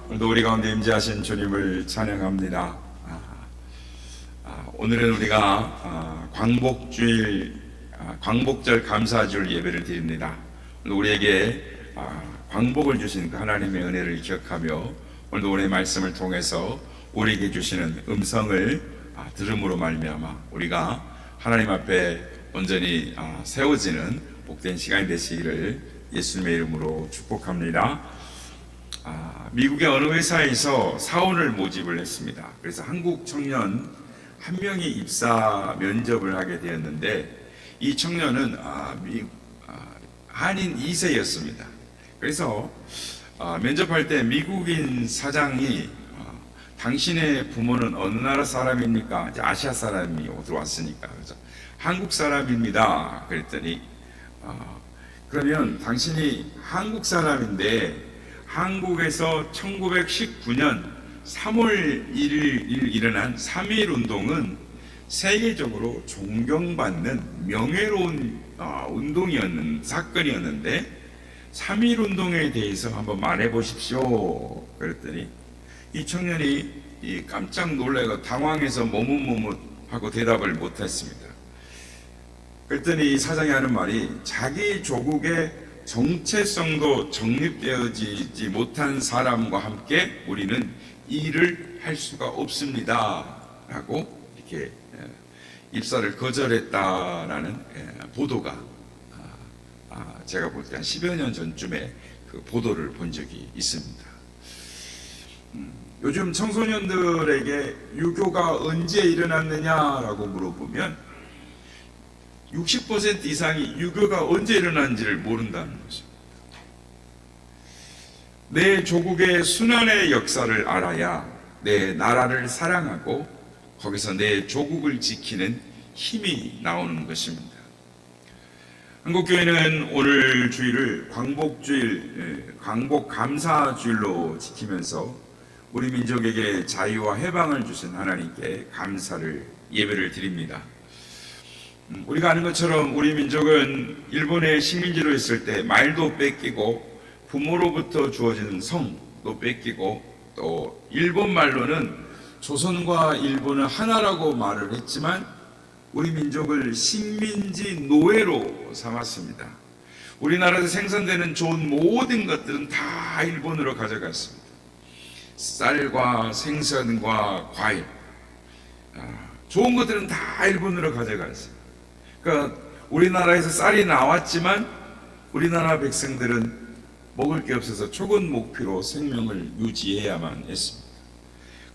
오늘도 우리 가운데 임재하신 주님을 찬양합니다. 오늘은 우리가 광복절 감사주일 예배를 드립니다. 오늘 우리에게 광복을 주신 그 하나님의 은혜를 기억하며 오늘도 우리의 말씀을 통해서 우리에게 주시는 음성을 들음으로 말미암아 우리가 하나님 앞에 온전히 세워지는 복된 시간이 되시기를 예수님의 이름으로 축복합니다. 미국의 어느 회사에서 사원을 모집을 했습니다. 그래서 한국 청년 한 명이 입사 면접을 하게 되었는데 이 청년은 한인 2세였습니다. 그래서 면접할 때 미국인 사장이 당신의 부모는 어느 나라 사람입니까? 이제 아시아 사람이 들어왔으니까. 그래서 한국 사람입니다. 그랬더니 그러면 당신이 한국 사람인데 한국에서 1919년 3월 1일 일어난 3.1 운동은 세계적으로 존경받는 명예로운 사건이었는데 3.1 운동에 대해서 한번 말해 보십시오. 그랬더니 이 청년이 깜짝 놀라고 당황해서 머뭇머뭇하고 대답을 못했습니다. 그랬더니 이 사장이 하는 말이 자기 조국의 정체성도 정립되어지지 못한 사람과 함께 우리는 일을 할 수가 없습니다 라고 이렇게 입사를 거절했다라는 보도가 제가 볼 때 한 10여 년 전쯤에 그 보도를 본 적이 있습니다. 요즘 청소년들에게 유교가 언제 일어났느냐라고 물어보면 60% 이상이 유교가 언제 일어난지를 모른다는 것입니다. 내 조국의 순환의 역사를 알아야 내 나라를 사랑하고 거기서 내 조국을 지키는 힘이 나오는 것입니다. 한국교회는 오늘 주일을 광복감사주일로 지키면서 우리 민족에게 자유와 해방을 주신 하나님께 감사를 예배를 드립니다. 우리가 아는 것처럼 우리 민족은 일본의 식민지로 있을 때 말도 뺏기고 부모로부터 주어지는 성도 뺏기고 또 일본 말로는 조선과 일본은 하나라고 말을 했지만 우리 민족을 식민지 노예로 삼았습니다. 우리나라에서 생산되는 좋은 모든 것들은 다 일본으로 가져갔습니다. 쌀과 생선과 과일, 좋은 것들은 다 일본으로 가져갔습니다. 그러니까 우리나라에서 쌀이 나왔지만 우리나라 백성들은 먹을 게 없어서 초건 목표로 생명을 유지해야만 했습니다.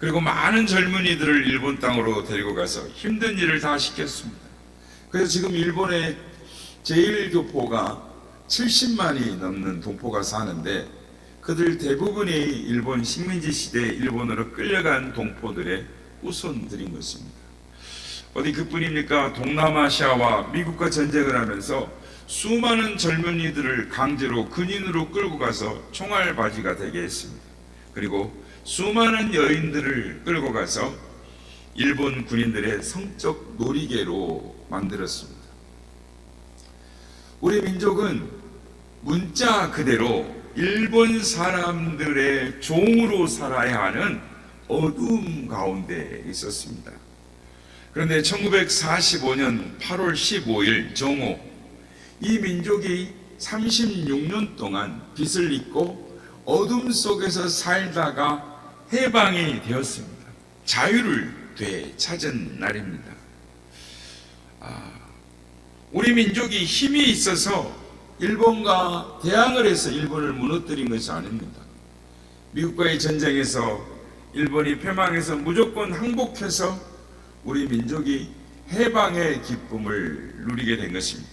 그리고 많은 젊은이들을 일본 땅으로 데리고 가서 힘든 일을 다 시켰습니다. 그래서 지금 일본의 제1교포가 70만이 넘는 동포가 사는데 그들 대부분이 일본 식민지 시대에 일본으로 끌려간 동포들의 후손들인 것입니다. 어디 그뿐입니까? 동남아시아와 미국과 전쟁을 하면서 수많은 젊은이들을 강제로 근인으로 끌고 가서 총알바지가 되게 했습니다. 그리고 수많은 여인들을 끌고 가서 일본 군인들의 성적 놀이개로 만들었습니다. 우리 민족은 문자 그대로 일본 사람들의 종으로 살아야 하는 어두움 가운데 있었습니다. 그런데 1945년 8월 15일 정오 이 민족이 36년 동안 빛을 잊고 어둠 속에서 살다가 해방이 되었습니다. 자유를 되찾은 날입니다. 우리 민족이 힘이 있어서 일본과 대항을 해서 일본을 무너뜨린 것이 아닙니다. 미국과의 전쟁에서 일본이 패망해서 무조건 항복해서 우리 민족이 해방의 기쁨을 누리게 된 것입니다.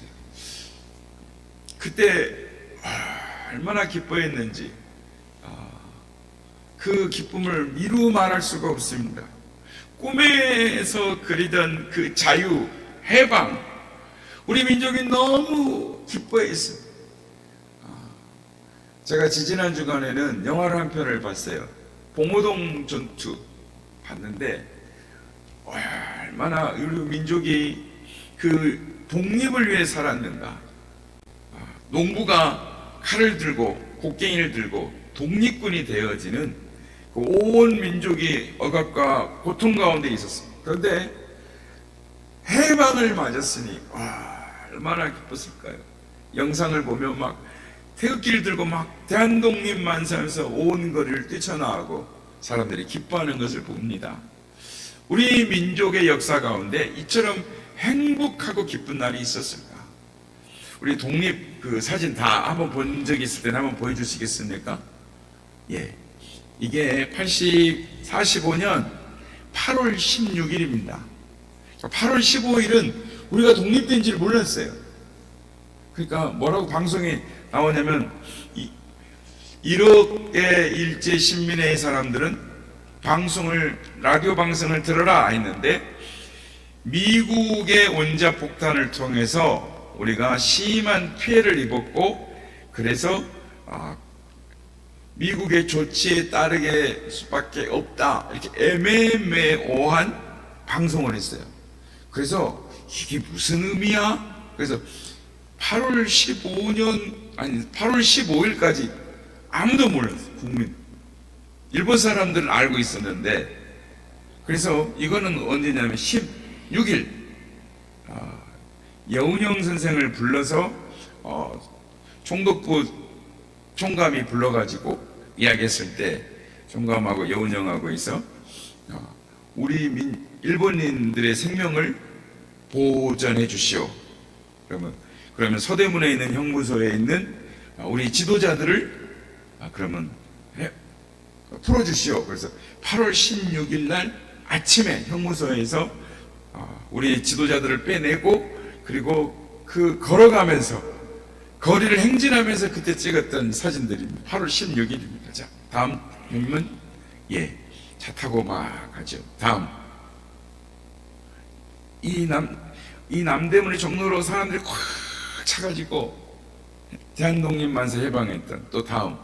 그때 얼마나 기뻐했는지 그 기쁨을 이루 말할 수가 없습니다. 꿈에서 그리던 그 자유, 해방, 우리 민족이 너무 기뻐했습니다. 제가 지지난 주간에는 영화를 한 편을 봤어요. 봉오동 전투 봤는데 얼마나 우리 민족이 그 독립을 위해 살았는가. 농부가 칼을 들고 곡괭이를 들고 독립군이 되어지는 온 민족이 억압과 고통 가운데 있었습니다. 그런데 해방을 맞았으니 얼마나 기뻤을까요? 영상을 보면 막 태극기를 들고 막 대한독립 만세하면서 온 거리를 뛰쳐나가고 사람들이 기뻐하는 것을 봅니다. 우리 민족의 역사 가운데 이처럼 행복하고 기쁜 날이 있었을까? 우리 독립 그 사진 다 한번 본 적이 있을 때는 한번 보여주시겠습니까? 예, 이게 45년 8월 16일입니다. 8월 15일은 우리가 독립된 줄 몰랐어요. 그러니까 뭐라고 방송에 나오냐면 1억의 일제 신민의 사람들은 라디오 방송을 들어라 했는데 미국의 원자폭탄을 통해서 우리가 심한 피해를 입었고, 그래서 미국의 조치에 따르게 수밖에 없다, 이렇게 애매모호한 방송을 했어요. 그래서 이게 무슨 의미야? 그래서 8월 15일까지 아무도 몰랐어요. 국민. 일본 사람들은 알고 있었는데, 그래서 이거는 언제냐면 16일 여운형 선생을 불러서 총독부 총감이 불러가지고 이야기했을 때 총감하고 여운형하고 있어 우리 일본인들의 생명을 보전해 주시오. 그러면 서대문에 있는 형무소에 있는 우리 지도자들을 그러면 풀어주시오. 그래서 8월 16일 날 아침에 형무소에서 우리 지도자들을 빼내고, 그리고 걸어가면서 거리를 행진하면서 그때 찍었던 사진들입니다. 8월 16일입니다. 자, 다음 형님은 차 타고 막 가죠. 다음 이 남대문의 종로로 사람들이 꽉 차가지고 대한독립 만세 해방했던, 또 다음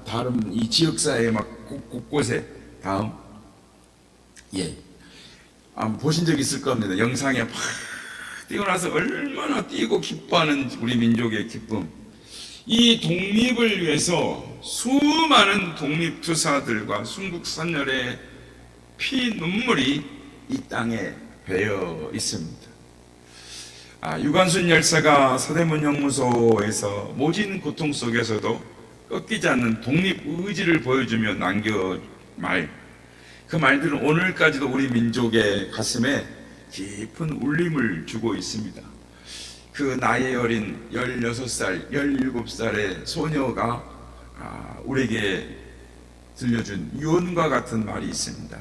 다른 이 지역사회 막 곳곳에 다음 보신 적 있을 겁니다. 영상에 팍 뛰고 나서 얼마나 뛰고 기뻐하는 우리 민족의 기쁨. 이 독립을 위해서 수많은 독립투사들과 순국선열의 피 눈물이 이 땅에 배어 있습니다. 유관순 열사가 서대문 형무소에서 모진 고통 속에서도 꺾이지 않는 독립 의지를 보여주며 남겨 그 말들은 오늘까지도 우리 민족의 가슴에 깊은 울림을 주고 있습니다. 그 나이 어린 16살, 17살의 소녀가 우리에게 들려준 유언과 같은 말이 있습니다.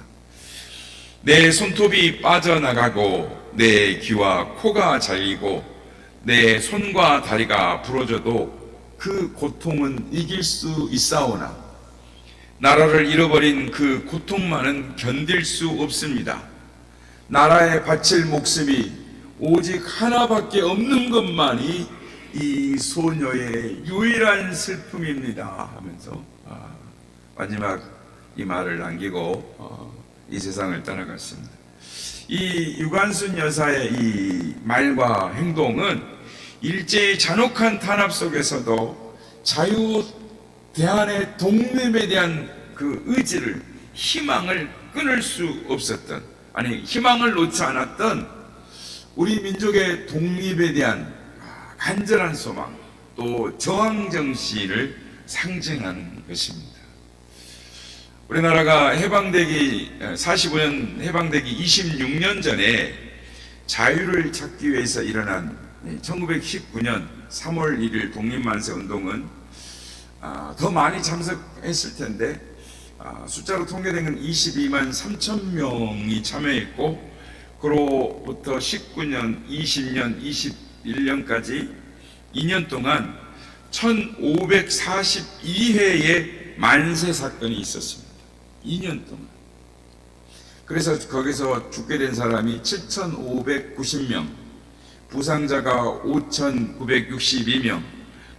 내 손톱이 빠져나가고 내 귀와 코가 잘리고 내 손과 다리가 부러져도 그 고통은 이길 수 있사오나 나라를 잃어버린 그 고통만은 견딜 수 없습니다. 나라에 바칠 목숨이 오직 하나밖에 없는 것만이 이 소녀의 유일한 슬픔입니다 하면서 마지막 이 말을 남기고 이 세상을 떠나갔습니다. 이 유관순 여사의 이 말과 행동은 일제의 잔혹한 탄압 속에서도 자유 대한의 독립에 대한 그 의지를, 희망을 끊을 수 없었던, 희망을 놓지 않았던 우리 민족의 독립에 대한 간절한 소망, 또 저항 정신을 상징하는 것입니다. 우리나라가 45년 해방되기 26년 전에 자유를 찾기 위해서 일어난 1919년 3월 1일 독립만세 운동은 더 많이 참석했을 텐데 숫자로 통계된 건 22만 3천 명이 참여했고, 그로부터 19년, 20년, 21년까지 2년 동안 1542회의 만세 사건이 있었습니다. 2년 동안. 그래서 거기서 죽게 된 사람이 7,590명, 부상자가 5,962명,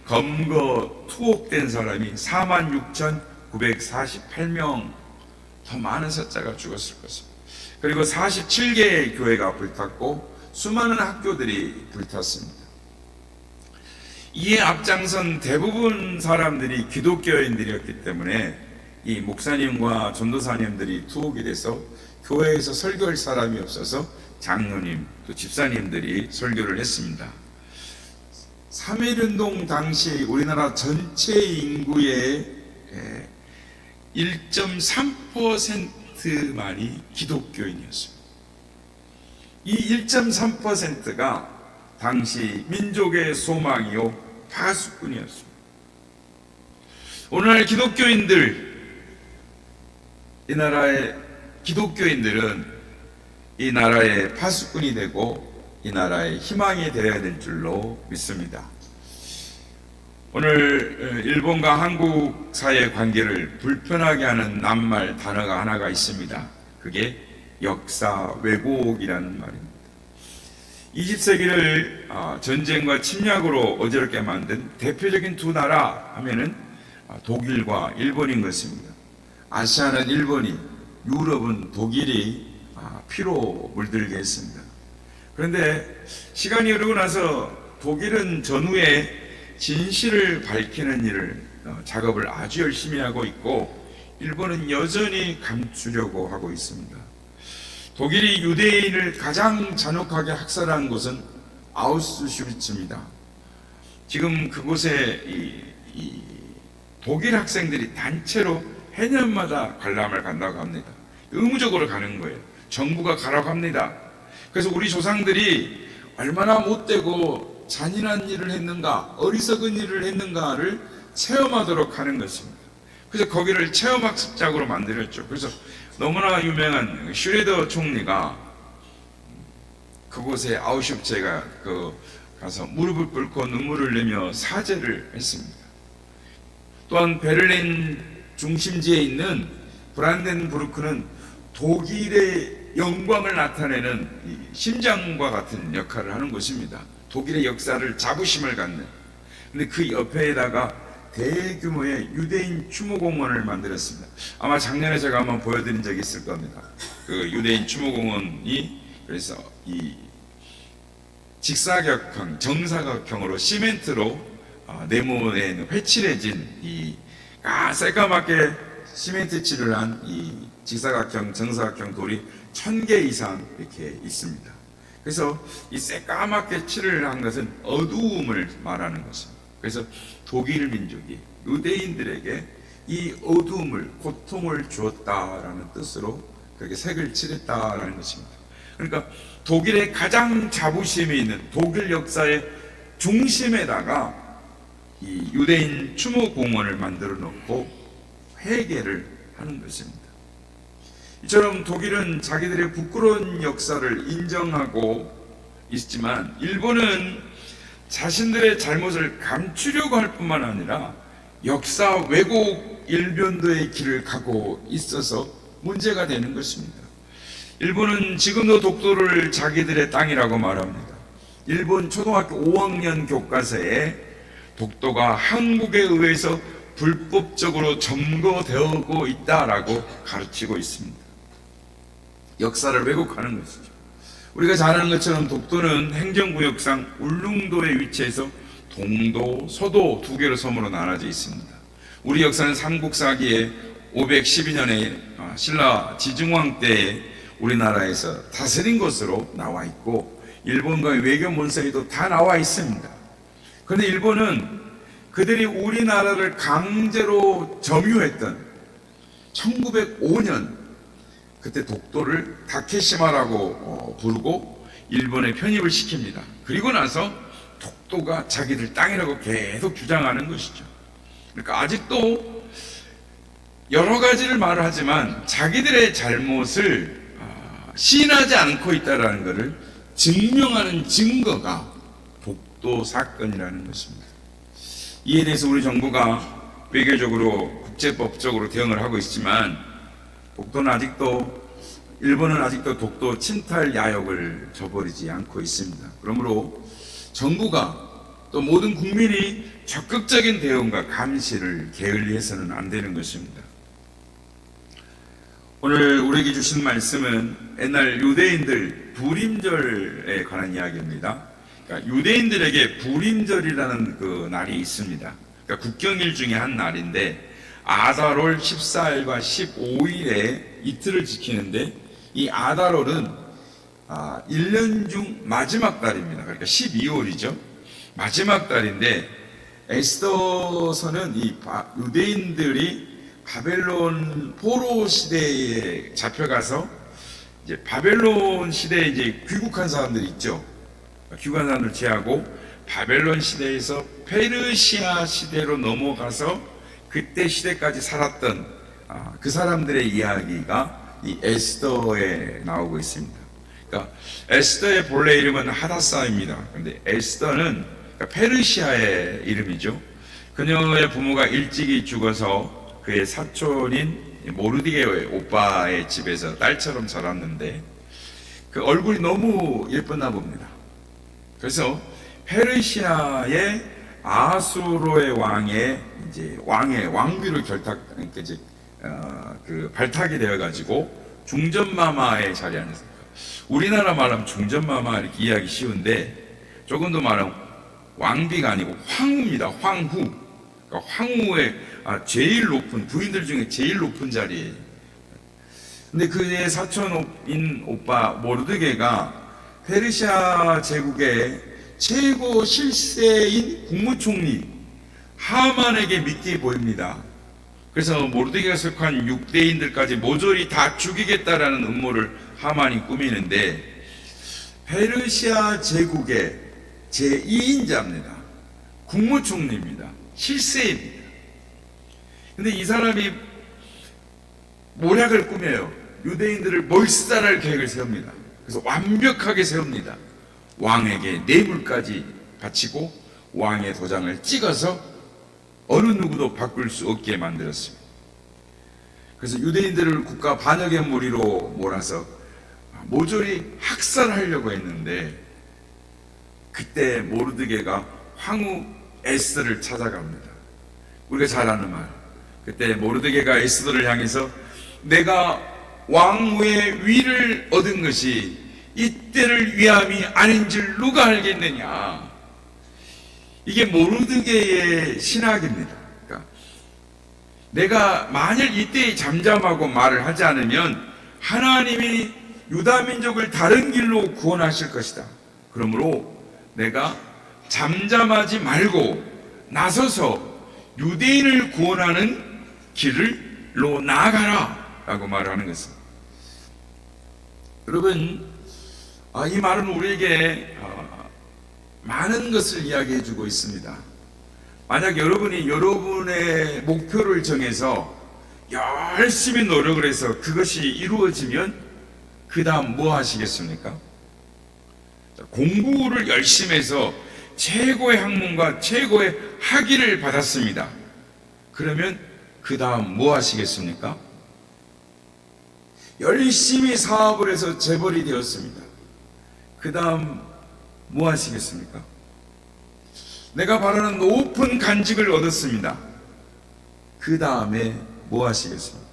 검거 투옥된 사람이 46,948명, 더 많은 사자가 죽었을 것입니다. 그리고 47개의 교회가 불탔고 수많은 학교들이 불탔습니다. 이에 앞장선 대부분 사람들이 기독교인들이었기 때문에 이 목사님과 전도사님들이 투옥이 돼서 교회에서 설교할 사람이 없어서 장로님 또 집사님들이 설교를 했습니다. 3.1운동 당시 우리나라 전체 인구의 1.3%만이 기독교인이었습니다. 이 1.3%가 당시 민족의 소망이요 파수꾼이었습니다. 오늘날 기독교인들, 이 나라의 기독교인들은 이 나라의 파수꾼이 되고 이 나라의 희망이 되어야 될 줄로 믿습니다. 오늘 일본과 한국 사이의 관계를 불편하게 하는 낱말 단어가 하나가 있습니다. 그게 역사 왜곡이라는 말입니다. 20세기를 전쟁과 침략으로 어지럽게 만든 대표적인 두 나라 하면은 독일과 일본인 것입니다. 아시아는 일본이, 유럽은 독일이 피로 물들게 했습니다. 그런데 시간이 흐르고 나서 독일은 전후에 진실을 밝히는 일을 작업을 아주 열심히 하고 있고 일본은 여전히 감추려고 하고 있습니다. 독일이 유대인을 가장 잔혹하게 학살한 곳은 아우슈비츠입니다. 지금 그곳에 이 독일 학생들이 단체로 해년마다 관람을 간다고 합니다. 의무적으로 가는 거예요. 정부가 가라고 합니다. 그래서 우리 조상들이 얼마나 못되고 잔인한 일을 했는가, 어리석은 일을 했는가를 체험하도록 하는 것입니다. 그래서 거기를 체험학습장으로 만들었죠. 그래서 너무나 유명한 슈레더 총리가 그곳에 아우슈비츠에 가서 무릎을 꿇고 눈물을 내며 사죄를 했습니다. 또한 베를린 중심지에 있는 브란덴부르크는 독일의 영광을 나타내는 심장과 같은 역할을 하는 곳입니다. 독일의 역사를 자부심을 갖는. 근데 그 옆에다가 대규모의 유대인 추모공원을 만들었습니다. 아마 작년에 제가 한번 보여드린 적이 있을 겁니다. 그 유대인 추모공원이 그래서 이 직사각형, 정사각형으로 시멘트로 네모에 회칠해진 이 새까맣게 시멘트 칠을 한 이 직사각형, 정사각형 돌이 1000개 이상 이렇게 있습니다. 그래서 이 새까맣게 칠을 한 것은 어두움을 말하는 것입니다. 그래서 독일 민족이 유대인들에게 이 어두움을, 고통을 주었다라는 뜻으로 그렇게 색을 칠했다라는 것입니다. 그러니까 독일의 가장 자부심이 있는 독일 역사의 중심에다가 이 유대인 추모공원을 만들어 놓고 회개를 하는 것입니다. 이처럼 독일은 자기들의 부끄러운 역사를 인정하고 있지만 일본은 자신들의 잘못을 감추려고 할 뿐만 아니라 역사 왜곡 일변도의 길을 가고 있어서 문제가 되는 것입니다. 일본은 지금도 독도를 자기들의 땅이라고 말합니다. 일본 초등학교 5학년 교과서에 독도가 한국에 의해서 불법적으로 점거되고 있다라고 가르치고 있습니다. 역사를 왜곡하는 것이죠. 우리가 잘 아는 것처럼 독도는 행정구역상 울릉도에 위치해서 동도, 서도 두 개로 섬으로 나눠져 있습니다. 우리 역사는 삼국사기에 512년에 신라 지중왕 때에 우리나라에서 다스린 것으로 나와 있고 일본과의 외교 문서에도 다 나와 있습니다. 그런데 일본은 그들이 우리나라를 강제로 점유했던 1905년 그때 독도를 다케시마라고 부르고 일본에 편입을 시킵니다. 그리고 나서 독도가 자기들 땅이라고 계속 주장하는 것이죠. 그러니까 아직도 여러 가지를 말을 하지만 자기들의 잘못을 시인하지 않고 있다는 것을 증명하는 증거가 독도 사건이라는 것입니다. 이에 대해서 우리 정부가 외교적으로 국제법적으로 대응을 하고 있지만 일본은 아직도 독도 침탈 야욕을 저버리지 않고 있습니다. 그러므로 정부가 또 모든 국민이 적극적인 대응과 감시를 게을리해서는 안 되는 것입니다. 오늘 우리에게 주신 말씀은 옛날 유대인들 부림절에 관한 이야기입니다. 그러니까 유대인들에게 불임절이라는 그 날이 있습니다. 그러니까 국경일 중에 한 날인데 아달월 14일과 15일에 이틀을 지키는데, 이 아달월은 1년 중 마지막 달입니다. 그러니까 12월이죠. 마지막 달인데, 에스더서는 이 유대인들이 바벨론 포로 시대에 잡혀가서 이제 바벨론 시대에 이제 귀국한 사람들이 있죠. 귀국한 사람들 제하고 바벨론 시대에서 페르시아 시대로 넘어가서 그때 시대까지 살았던 그 사람들의 이야기가 이 에스더에 나오고 있습니다. 그러니까 에스더의 본래 이름은 하다사입니다. 그런데 에스더는 페르시아의 이름이죠. 그녀의 부모가 일찍이 죽어서 그의 사촌인 모르드게의 오빠의 집에서 딸처럼 자랐는데 그 얼굴이 너무 예뻤나 봅니다. 그래서 페르시아의 아수로의 왕의 이제 왕비로 발탁이 되어가지고 중전마마의 자리에 앉았습니다. 우리나라 말하면 중전마마 이렇게 이해하기 쉬운데, 조금 더 말하면 왕비가 아니고 황후입니다. 황후. 그러니까 황후의 제일 높은, 부인들 중에 제일 높은 자리에. 근데 그의 사촌인 오빠 모르드게가 페르시아 제국의 최고 실세인 국무총리 하만에게 믿게 보입니다. 그래서 모르드게가 속한 육대인들까지 모조리 다 죽이겠다라는 음모를 하만이 꾸미는데, 페르시아 제국의 제2인자입니다. 국무총리입니다. 실세입니다. 근데 이 사람이 모략을 꾸며요. 유대인들을 몰살할 계획을 세웁니다. 그래서 완벽하게 세웁니다. 왕에게 뇌물까지 바치고 왕의 도장을 찍어서 어느 누구도 바꿀 수 없게 만들었습니다. 그래서 유대인들을 국가 반역의 무리로 몰아서 모조리 학살하려고 했는데, 그때 모르드게가 황후 에스더를 찾아갑니다. 우리가 잘 아는 말. 그때 모르드게가 에스더를 향해서 내가 왕후의 위를 얻은 것이 이때를 위함이 아닌 줄 누가 알겠느냐. 이게 모르드게의 신학입니다. 그러니까 내가 만일 이때 잠잠하고 말을 하지 않으면 하나님이 유다 민족을 다른 길로 구원하실 것이다. 그러므로 내가 잠잠하지 말고 나서서 유대인을 구원하는 길로 나아가라 라고 말하는 것입니다. 여러분, 이 말은 우리에게 많은 것을 이야기해 주고 있습니다. 만약 여러분이 여러분의 목표를 정해서 열심히 노력을 해서 그것이 이루어지면 그 다음 뭐 하시겠습니까? 공부를 열심히 해서 최고의 학문과 최고의 학위를 받았습니다. 그러면 그 다음 뭐 하시겠습니까? 열심히 사업을 해서 재벌이 되었습니다. 그 다음 뭐 하시겠습니까? 내가 바라는 높은 간직을 얻었습니다. 그 다음에 뭐 하시겠습니까?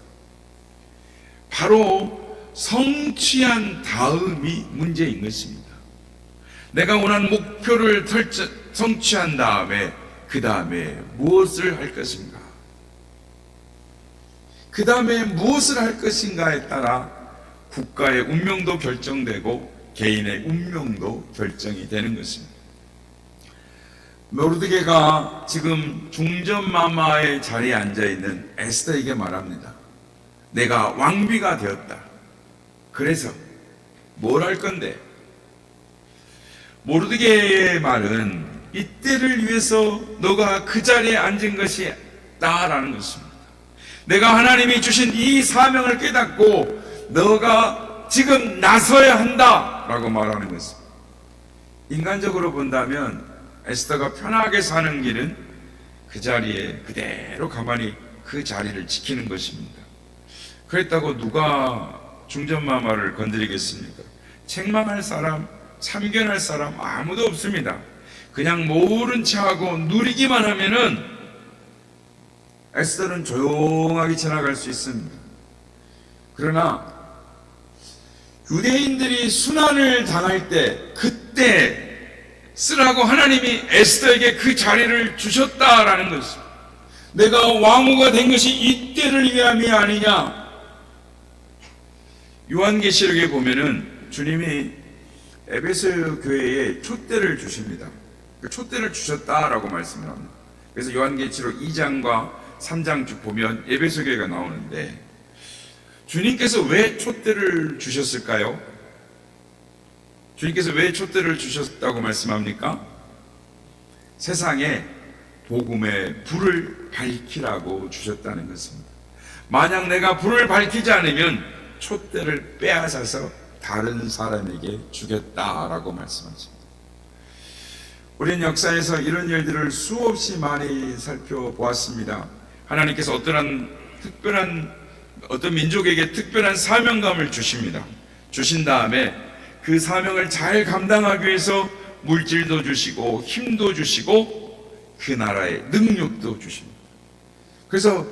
바로 성취한 다음이 문제인 것입니다. 내가 원하는 목표를 성취한 다음에 그 다음에 무엇을 할 것인가? 그 다음에 무엇을 할 것인가에 따라 국가의 운명도 결정되고 개인의 운명도 결정이 되는 것입니다. 모르드게가 지금 중전마마의 자리에 앉아있는 에스더에게 말합니다. 내가 왕비가 되었다. 그래서 뭘 할 건데? 모르드게의 말은 이때를 위해서 너가 그 자리에 앉은 것이 나라는 것입니다. 내가 하나님이 주신 이 사명을 깨닫고 너가 지금 나서야 한다 라고 말하는 것입니다. 인간적으로 본다면 에스더가 편하게 사는 길은 그 자리에 그대로 가만히 그 자리를 지키는 것입니다. 그랬다고 누가 중전마마를 건드리겠습니까? 책망할 사람, 참견할 사람 아무도 없습니다. 그냥 모른 척하고 누리기만 하면은 에스더는 조용하게 지나갈 수 있습니다. 그러나 유대인들이 순환을 당할 때 그때 쓰라고 하나님이 에스더에게 그 자리를 주셨다라는 것입니다. 내가 왕후가 된 것이 이때를 위함이 아니냐. 요한계시록에 보면은 주님이 에베소 교회에 촛대를 주십니다. 그 촛대를 주셨다라고 말씀을 합니다. 그래서 요한계시록 2장과 3장 쭉 보면 에베소 교회가 나오는데, 주님께서 왜 촛대를 주셨을까요? 주님께서 왜 촛대를 주셨다고 말씀합니까? 세상에 복음의 불을 밝히라고 주셨다는 것입니다. 만약 내가 불을 밝히지 않으면 촛대를 빼앗아서 다른 사람에게 주겠다라고 말씀하십니다. 우리는 역사에서 이런 일들을 수없이 많이 살펴보았습니다. 하나님께서 어떤 민족에게 특별한 사명감을 주십니다. 주신 다음에 그 사명을 잘 감당하기 위해서 물질도 주시고 힘도 주시고 그 나라의 능력도 주십니다. 그래서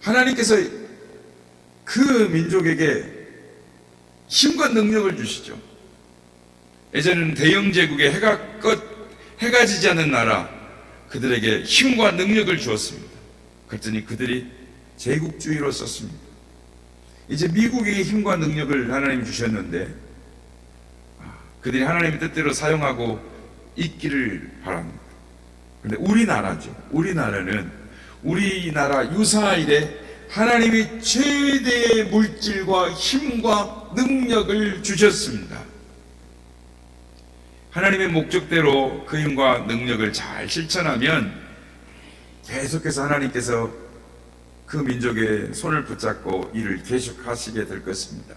하나님께서 그 민족에게 힘과 능력을 주시죠. 예전에는 대영제국의 해가 지지 않는 나라, 그들에게 힘과 능력을 주었습니다. 그랬더니 그들이 제국주의로 썼습니다. 이제 미국에게 힘과 능력을 하나님이 주셨는데 그들이 하나님의 뜻대로 사용하고 있기를 바랍니다. 그런데 우리나라는 우리나라 유사 이래 하나님이 최대의 물질과 힘과 능력을 주셨습니다. 하나님의 목적대로 그 힘과 능력을 잘 실천하면 계속해서 하나님께서 그 민족의 손을 붙잡고 일을 계속하시게 될 것입니다.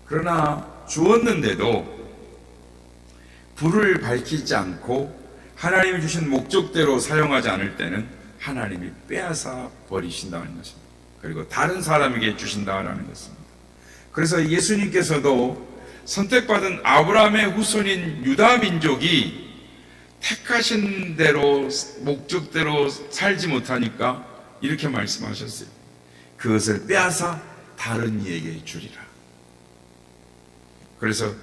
그러나 주었는데도 불을 밝히지 않고 하나님이 주신 목적대로 사용하지 않을 때는 하나님이 빼앗아 버리신다는 것입니다. 그리고 다른 사람에게 주신다는 것입니다. 그래서 예수님께서도 선택받은 아브라함의 후손인 유다 민족이 택하신 대로 목적대로 살지 못하니까 이렇게 말씀하셨어요. 그것을 빼앗아 다른 이에게 주리라. 그래서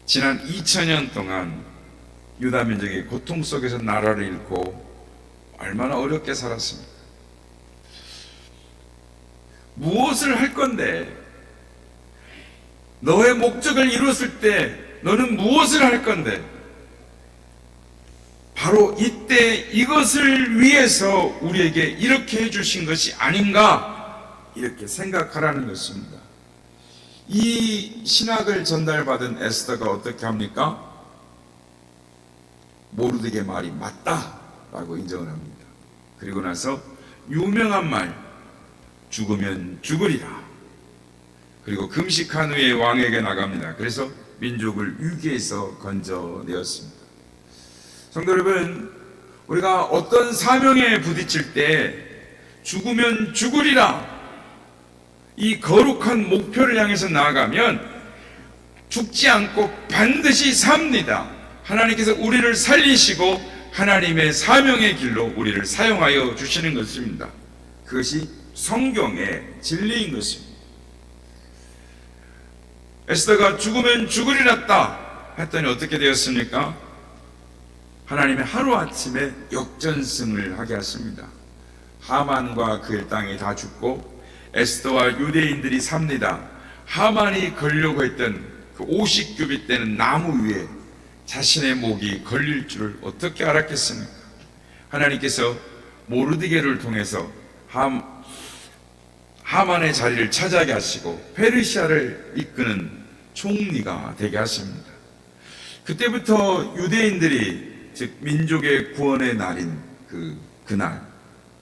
지난 2000년 동안 유다 민족이 고통 속에서 나라를 잃고 얼마나 어렵게 살았습니까? 무엇을 할 건데, 너의 목적을 이뤘을 때 너는 무엇을 할 건데, 바로 이때 이것을 위해서 우리에게 이렇게 해주신 것이 아닌가, 이렇게 생각하라는 것입니다. 이 신학을 전달받은 에스더가 어떻게 합니까? 모르드게 말이 맞다라고 인정을 합니다. 그리고 나서 유명한 말, 죽으면 죽으리라. 그리고 금식한 후에 왕에게 나갑니다. 그래서 민족을 위기에서 건져내었습니다. 성도 여러분, 우리가 어떤 사명에 부딪힐 때 죽으면 죽으리라, 이 거룩한 목표를 향해서 나아가면 죽지 않고 반드시 삽니다. 하나님께서 우리를 살리시고 하나님의 사명의 길로 우리를 사용하여 주시는 것입니다. 그것이 성경의 진리인 것입니다. 에스더가 죽으면 죽으리랐다 했더니 어떻게 되었습니까? 하나님의 하루아침에 역전승을 하게 하십니다. 하만과 그 일당이 다 죽고 에스더와 유대인들이 삽니다. 하만이 걸려고 했던 그 50규빗 되는 나무 위에 자신의 목이 걸릴 줄을 어떻게 알았겠습니까? 하나님께서 모르드게를 통해서 하만의 자리를 차지하게 하시고 페르시아를 이끄는 총리가 되게 하십니다. 그때부터 유대인들이, 즉 민족의 구원의 날인 그날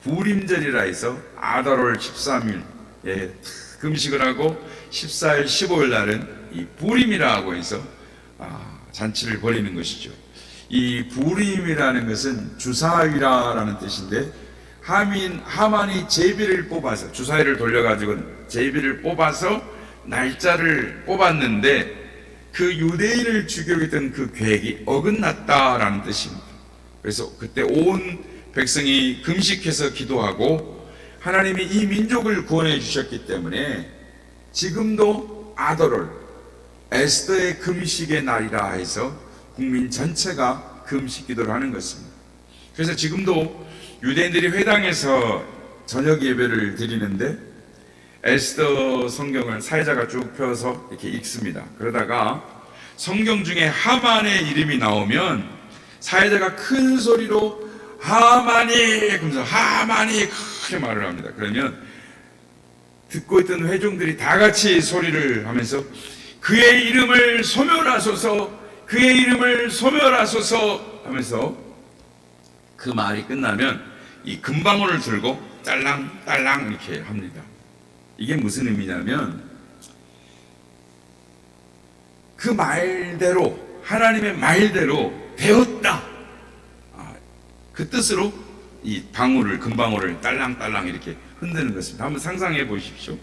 부림절이라 해서 아달월 13일에 금식을 하고 14일 15일 날은 이 부림이라고 해서 잔치를 벌이는 것이죠. 이 부림이라는 것은 주사위라는 뜻인데, 하만이 제비를 뽑아서, 주사위를 돌려가지고 제비를 뽑아서 날짜를 뽑았는데 그 유대인을 죽이려고 했던 그 계획이 어긋났다라는 뜻입니다. 그래서 그때 온 백성이 금식해서 기도하고 하나님이 이 민족을 구원해 주셨기 때문에 지금도 아달월 에스더의 금식의 날이라 해서 국민 전체가 금식 기도를 하는 것입니다. 그래서 지금도 유대인들이 회당에서 저녁 예배를 드리는데 에스더 성경을 사회자가 쭉 펴서 이렇게 읽습니다. 그러다가 성경 중에 하만의 이름이 나오면 사회자가 큰 소리로 하만이, 그러면서 하만이 크게 말을 합니다. 그러면 듣고 있던 회중들이 다 같이 소리를 하면서 그의 이름을 소멸하소서, 그의 이름을 소멸하소서 하면서 그 말이 끝나면 이 금방울을 들고 딸랑딸랑 이렇게 합니다. 이게 무슨 의미냐면 그 말대로, 하나님의 말대로 되었다, 그 뜻으로 이 방울을, 금방울을 딸랑딸랑 이렇게 흔드는 것입니다. 한번 상상해 보십시오.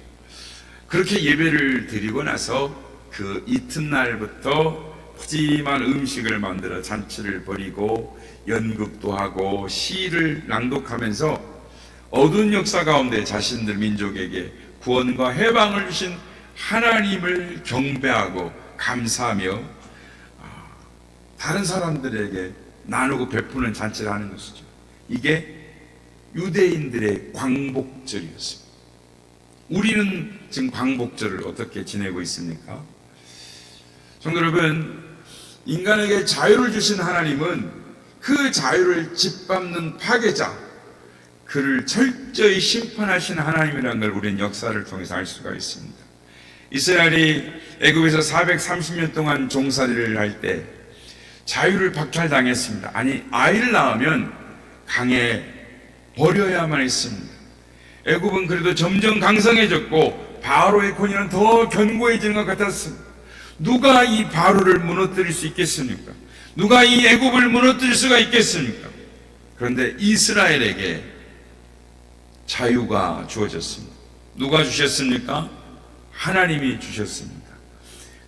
그렇게 예배를 드리고 나서 그 이튿날부터 푸짐한 음식을 만들어 잔치를 벌이고 연극도 하고 시를 낭독하면서 어두운 역사 가운데 자신들 민족에게 구원과 해방을 주신 하나님을 경배하고 감사하며 다른 사람들에게 나누고 베푸는 잔치를 하는 것이죠. 이게 유대인들의 광복절이었습니다. 우리는 지금 광복절을 어떻게 지내고 있습니까? 성도 여러분, 인간에게 자유를 주신 하나님은 그 자유를 짓밟는 파괴자, 그를 철저히 심판하신 하나님이라는 걸 우리는 역사를 통해서 알 수가 있습니다. 이스라엘이 애굽에서 430년 동안 종살이를 할 때 자유를 박탈당했습니다. 아니, 아이를 낳으면 강에 버려야만 했습니다. 애굽은 그래도 점점 강성해졌고 바로의 권위는 더 견고해지는 것 같았습니다. 누가 이 바로를 무너뜨릴 수 있겠습니까? 누가 이 애굽을 무너뜨릴 수가 있겠습니까? 그런데 이스라엘에게 자유가 주어졌습니다. 누가 주셨습니까? 하나님이 주셨습니다.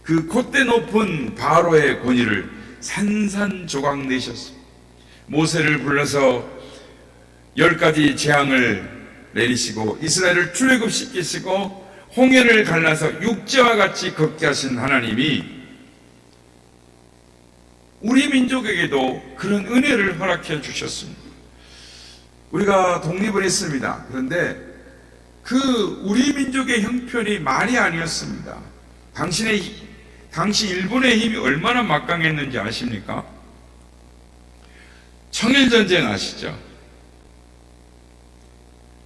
그 콧대 높은 바로의 권위를 산산조각 내셨습니다. 모세를 불러서 10가지 재앙을 내리시고 이스라엘을 출애굽시키시고 홍해를 갈라서 육지와 같이 걷게 하신 하나님이 우리 민족에게도 그런 은혜를 허락해 주셨습니다. 우리가 독립을 했습니다. 그런데 그 우리 민족의 형편이 말이 아니었습니다. 당시 일본의 힘이 얼마나 막강했는지 아십니까? 청일전쟁 아시죠?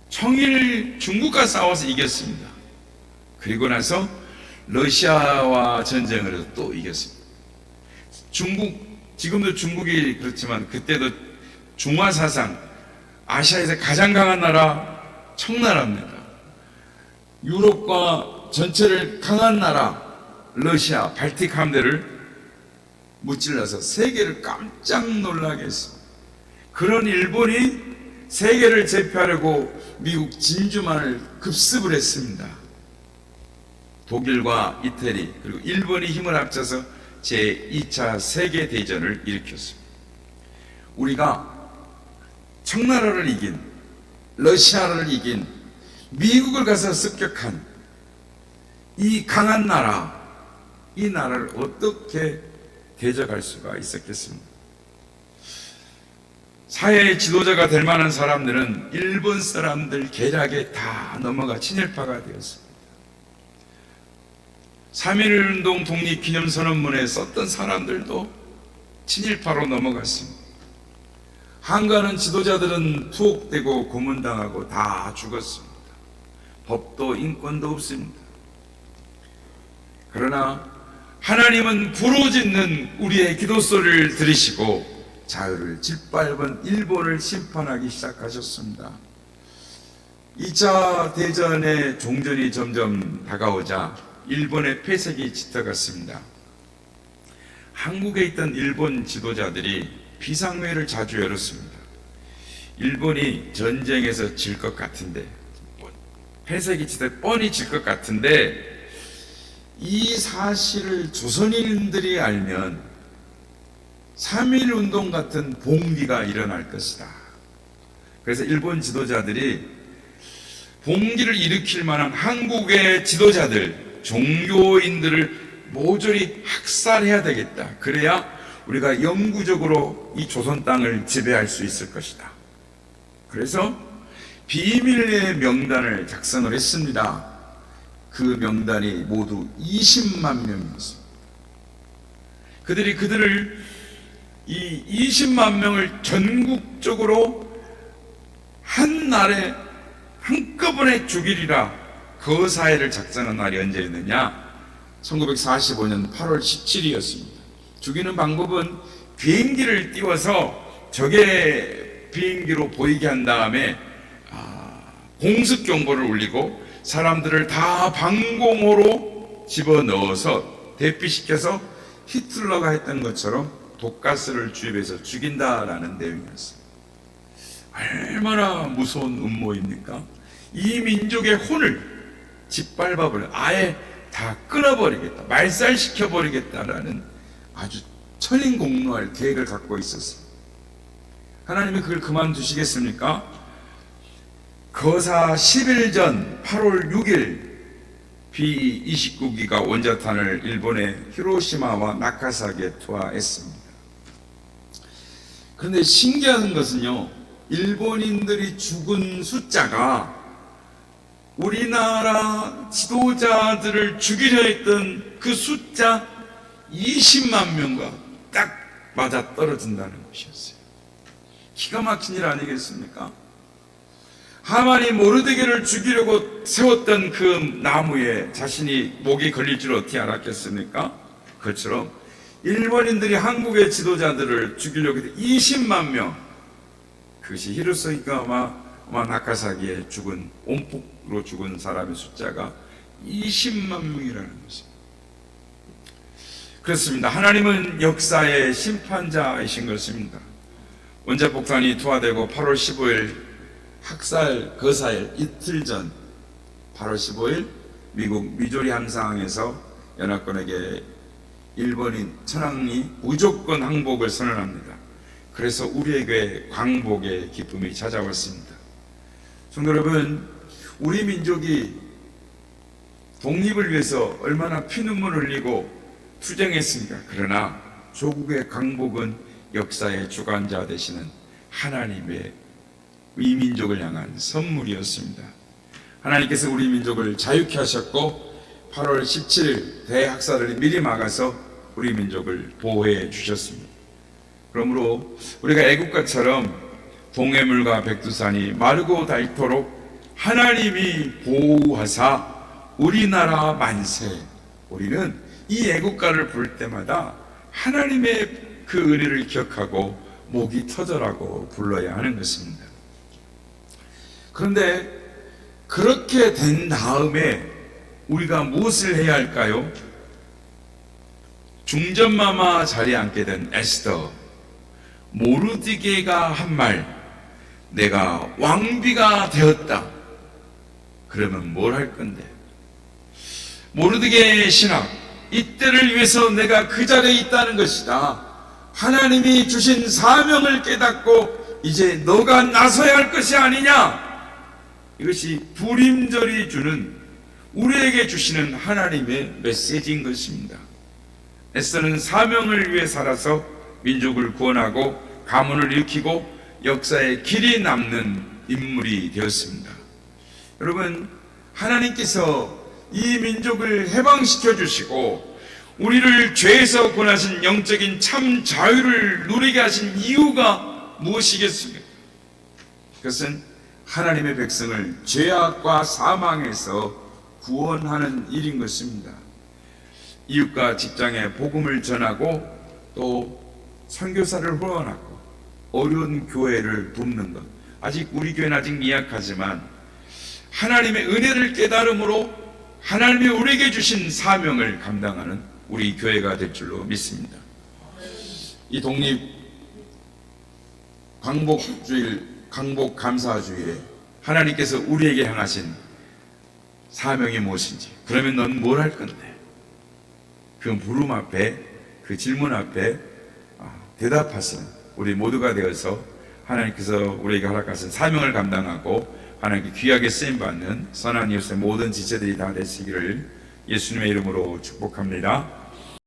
중국과 싸워서 이겼습니다. 그리고 나서 러시아와 전쟁을 해서 또 이겼습니다. 지금도 중국이 그렇지만 그때도 중화사상, 아시아에서 가장 강한 나라 청나라입니다. 유럽과 전체를 강한 나라 러시아, 발틱 함대를 무찔러서 세계를 깜짝 놀라게 했습니다. 그런 일본이 세계를 제패하려고 미국 진주만을 급습을 했습니다. 독일과 이태리 그리고 일본이 힘을 합쳐서 제2차 세계대전을 일으켰습니다. 우리가 청나라를 이긴, 러시아를 이긴, 미국을 가서 습격한 이 강한 나라, 이 나라를 어떻게 대적할 수가 있었겠습니까? 사회의 지도자가 될 만한 사람들은 일본 사람들 계략에 다 넘어가 친일파가 되었습니다. 3.1운동 독립기념선언문에 썼던 사람들도 친일파로 넘어갔습니다. 한가하는 지도자들은 투옥되고 고문당하고 다 죽었습니다. 법도 인권도 없습니다. 그러나 하나님은 부르짖는 우리의 기도 소리를 들으시고 자유를 짓밟은 일본을 심판하기 시작하셨습니다. 2차 대전의 종전이 점점 다가오자 일본의 폐색이 짙어갔습니다. 한국에 있던 일본 지도자들이 비상회의를 자주 열었습니다. 일본이 전쟁에서 질 것 같은데, 폐색이 짙어 뻔히 질 것 같은데 이 사실을 조선인들이 알면 3.1운동 같은 봉기가 일어날 것이다. 그래서 일본 지도자들이 봉기를 일으킬 만한 한국의 지도자들, 종교인들을 모조리 학살해야 되겠다. 그래야 우리가 영구적으로 이 조선 땅을 지배할 수 있을 것이다. 그래서 비밀의 명단을 작성을 했습니다. 그 명단이 모두 20만 명이었습니다. 그들을 이 20만 명을 전국적으로 한 날에 한꺼번에 죽이리라 거사회를 작성한 날이 언제였느냐? 1945년 8월 17일이었습니다. 죽이는 방법은 비행기를 띄워서 적의 비행기로 보이게 한 다음에 공습 경보를 울리고 사람들을 다 방공호로 집어넣어서 대피시켜서 히틀러가 했던 것처럼 독가스를 주입해서 죽인다라는 내용이었습니다. 얼마나 무서운 음모입니까? 이 민족의 혼을 짓밟아버려 아예 다 끊어버리겠다, 말살시켜버리겠다라는 아주 천인공노할 계획을 갖고 있었습니다. 하나님이 그걸 그만두시겠습니까? 거사 10일 전 8월 6일 B-29기가 원자탄을 일본의 히로시마와 나카사키에 투하했습니다. 그런데 신기한 것은요, 일본인들이 죽은 숫자가 우리나라 지도자들을 죽이려 했던 그 숫자 20만 명과 딱 맞아 떨어진다는 것이었어요. 기가 막힌 일 아니겠습니까? 하만이 모르드게를 죽이려고 세웠던 그 나무에 자신이 목이 걸릴 줄 어떻게 알았겠습니까? 그처럼 일본인들이 한국의 지도자들을 죽이려고 했던 20만 명, 그것이 히로시마와 나카사키에 죽은, 온폭으로 죽은 사람의 숫자가 20만 명이라는 것입니다. 그렇습니다. 하나님은 역사의 심판자이신 것입니다. 원자폭탄이 투하되고 8월 15일 학살 거사일 이틀 전 8월 15일 미국 미조리 함상에서 연합군에게 일본인 천황이 무조건 항복을 선언합니다. 그래서 우리에게 광복의 기쁨이 찾아왔습니다. 성도 여러분, 우리 민족이 독립을 위해서 얼마나 피눈물을 흘리고 투쟁했습니까? 그러나 조국의 광복은 역사의 주관자 되시는 하나님의 이 민족을 향한 선물이었습니다. 하나님께서 우리 민족을 자유케 하셨고 8월 17일 대학살을 미리 막아서 우리 민족을 보호해 주셨습니다. 그러므로 우리가 애국가처럼 동해물과 백두산이 마르고 닳도록 하나님이 보호하사 우리나라 만세. 우리는 이 애국가를 부를 때마다 하나님의 그 은혜를 기억하고 목이 터져라고 불러야 하는 것입니다. 그런데 그렇게 된 다음에 우리가 무엇을 해야 할까요? 중전마마 자리에 앉게 된 에스더, 모르드게가 한 말, 내가 왕비가 되었다. 그러면 뭘 할 건데? 모르드게의 신학, 이때를 위해서 내가 그 자리에 있다는 것이다. 하나님이 주신 사명을 깨닫고 이제 너가 나서야 할 것이 아니냐. 이것이 불임절이 주는, 우리에게 주시는 하나님의 메시지인 것입니다. 에스더는 사명을 위해 살아서 민족을 구원하고 가문을 일으키고 역사에 길이 남는 인물이 되었습니다. 여러분, 하나님께서 이 민족을 해방시켜 주시고 우리를 죄에서 구원하신 영적인 참 자유를 누리게 하신 이유가 무엇이겠습니까? 그것은 하나님의 백성을 죄악과 사망에서 구원하는 일인 것입니다. 이웃과 직장에 복음을 전하고 또 선교사를 후원하고 어려운 교회를 돕는 것. 아직 우리 교회는 아직 미약하지만 하나님의 은혜를 깨달음으로 하나님이 우리에게 주신 사명을 감당하는 우리 교회가 될 줄로 믿습니다. 이 독립 광복주일, 광복 감사주일에 하나님께서 우리에게 향하신 사명이 무엇인지, 그러면 넌 뭘 할 건데? 그 물음 앞에, 그 질문 앞에 대답하시는 우리 모두가 되어서 하나님께서 우리에게 허락하신 사명을 감당하고 하나님께 귀하게 쓰임받는 선한 이웃의 모든 지체들이 다 되시기를 예수님의 이름으로 축복합니다.